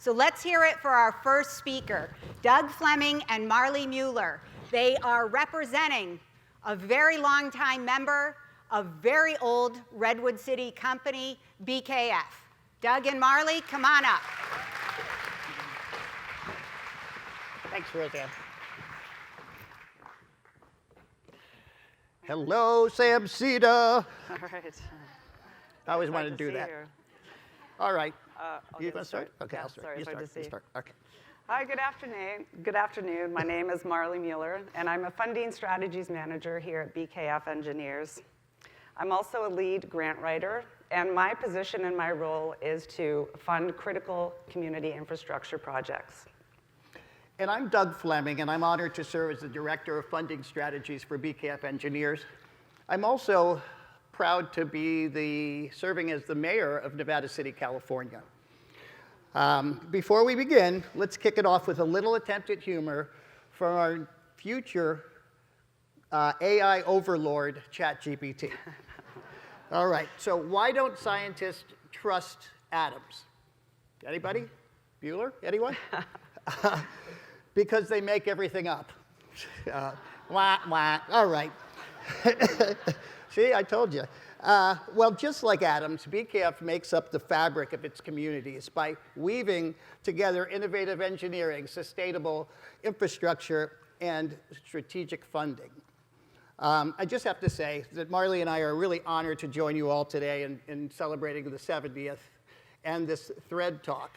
So let's hear it for our first speaker, Doug Fleming and Marley Mueller. They are representing a very long-time member of very old Redwood City company, BKF. Doug and Marley, come on up. Thanks, Roseanne. Hello, SAMCEDA. All right. I always wanted to do that. All right. You want to start? Okay, yeah, I'll start. Sorry, You it's hard start. to You see. start. Okay. Hi, good afternoon. Good afternoon. My name is Marley Mueller, and I'm a funding strategies manager here at BKF Engineers. I'm also a lead grant writer, and my position and my role is to fund critical community infrastructure projects. And I'm Doug Fleming, and I'm honored to serve as the Director of Funding Strategies for BKF Engineers. I'm also proud to be serving as the mayor of Nevada City, California. Before we begin, let's kick it off with a little attempt at humor from our future AI overlord, ChatGPT. All right, so why don't scientists trust atoms? Anybody? Bueller? Anyone? Because they make everything up. Wah, wah. All right. See, I told you. Well, just like atoms, BKF makes up the fabric of its communities by weaving together innovative engineering, sustainable infrastructure, and strategic funding. I just have to say that Marley and I are really honored to join you all today in celebrating the 70th and this THRED talk.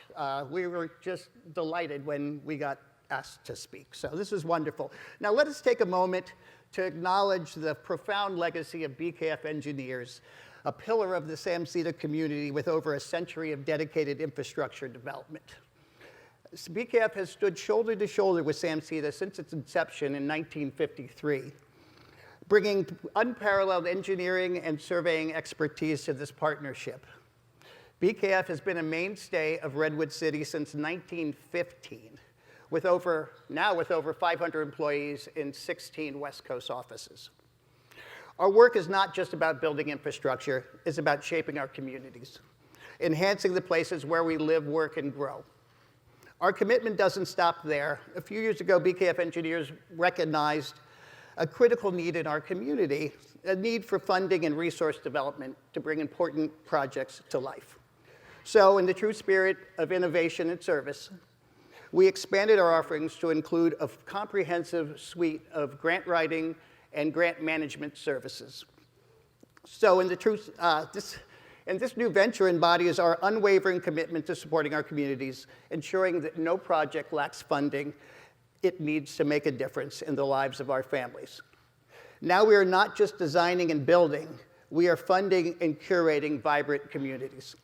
We were just delighted when we got asked to speak, so this is wonderful. Now let us take a moment to acknowledge the profound legacy of BKF Engineers, a pillar of the SAMCEDA community with over a century of dedicated infrastructure development. BKF has stood shoulder to shoulder with SAMCEDA since its inception in 1953, bringing unparalleled engineering and surveying expertise to this partnership. BKF has been a mainstay of Redwood City since 1915. Now with over 500 employees in 16 West Coast offices. Our work is not just about building infrastructure, it's about shaping our communities, enhancing the places where we live, work, and grow. Our commitment doesn't stop there. A few years ago, BKF Engineers recognized a critical need in our community, a need for funding and resource development to bring important projects to life. So in the true spirit of innovation and service, we expanded our offerings to include a comprehensive suite of grant writing and grant management services. So this new venture embodies our unwavering commitment to supporting our communities, ensuring that no project lacks funding it needs to make a difference in the lives of our families. Now we are not just designing and building, we are funding and curating vibrant communities.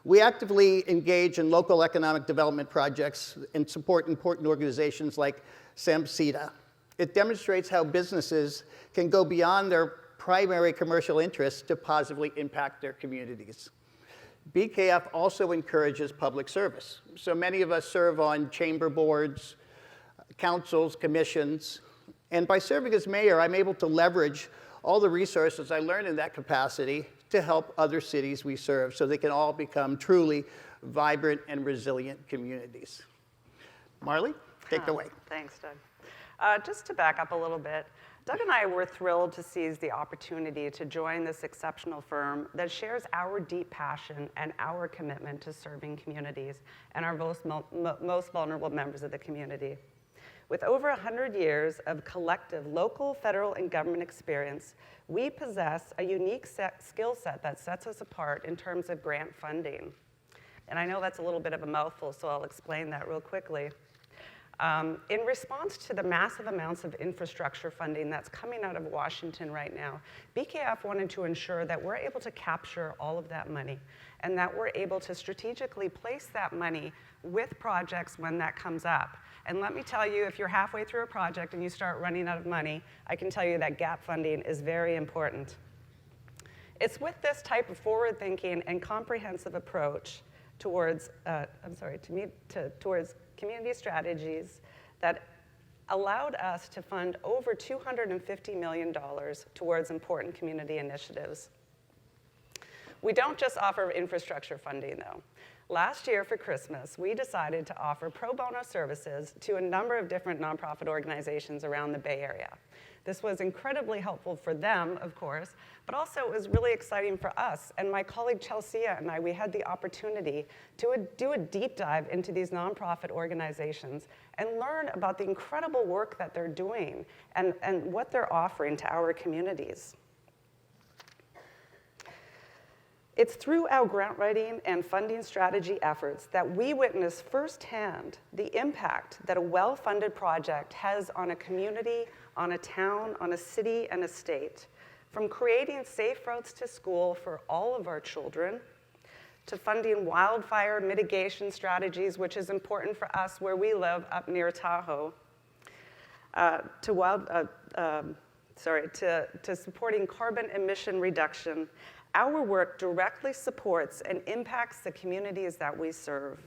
We actively engage in local economic development projects and support important organizations like SAMCEDA. It demonstrates how businesses can go beyond their primary commercial interests to positively impact their communities. BKF also encourages public service. So many of us serve on chamber boards, councils, commissions, and by serving as mayor, I'm able to leverage all the resources I learned in that capacity to help other cities we serve so they can all become truly vibrant and resilient communities. Marley, take it away. Thanks, Doug. Just to back up a little bit, Doug and I were thrilled to seize the opportunity to join this exceptional firm that shares our deep passion and our commitment to serving communities and our most vulnerable members of the community. With over 100 years of collective local, federal, and government experience, we possess a unique skill set that sets us apart in terms of grant funding. And I know that's a little bit of a mouthful, so I'll explain that real quickly. In response to the massive amounts of infrastructure funding that's coming out of Washington right now, BKF wanted to ensure that we're able to capture all of that money and that we're able to strategically place that money with projects when that comes up. And let me tell you, if you're halfway through a project and you start running out of money, I can tell you that gap funding is very important. It's with this type of forward-thinking and comprehensive approach towards, towards community strategies that allowed us to fund over $250 million towards important community initiatives. We don't just offer infrastructure funding, though. Last year for Christmas, we decided to offer pro bono services to a number of different nonprofit organizations around the Bay Area. This was incredibly helpful for them, of course, but also it was really exciting for us. And my colleague Chelsea and I, we had the opportunity to do a deep dive into these nonprofit organizations and learn about the incredible work that they're doing and what they're offering to our communities. It's through our grant writing and funding strategy efforts that we witness firsthand the impact that a well-funded project has on a community, on a town, on a city, and a state. From creating safe routes to school for all of our children, to funding wildfire mitigation strategies, which is important for us where we live up near Tahoe, to supporting carbon emission reduction. Our work directly supports and impacts the communities that we serve.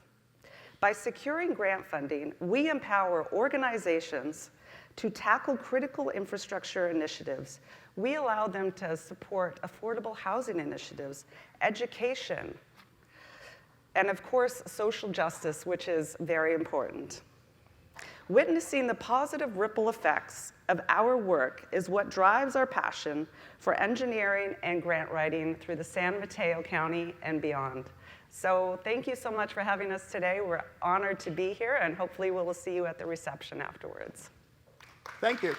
By securing grant funding, we empower organizations to tackle critical infrastructure initiatives. We allow them to support affordable housing initiatives, education, and of course, social justice, which is very important. Witnessing the positive ripple effects of our work is what drives our passion for engineering and grant writing through the San Mateo County and beyond. So thank you so much for having us today. We're honored to be here, and hopefully we'll see you at the reception afterwards. Thank you.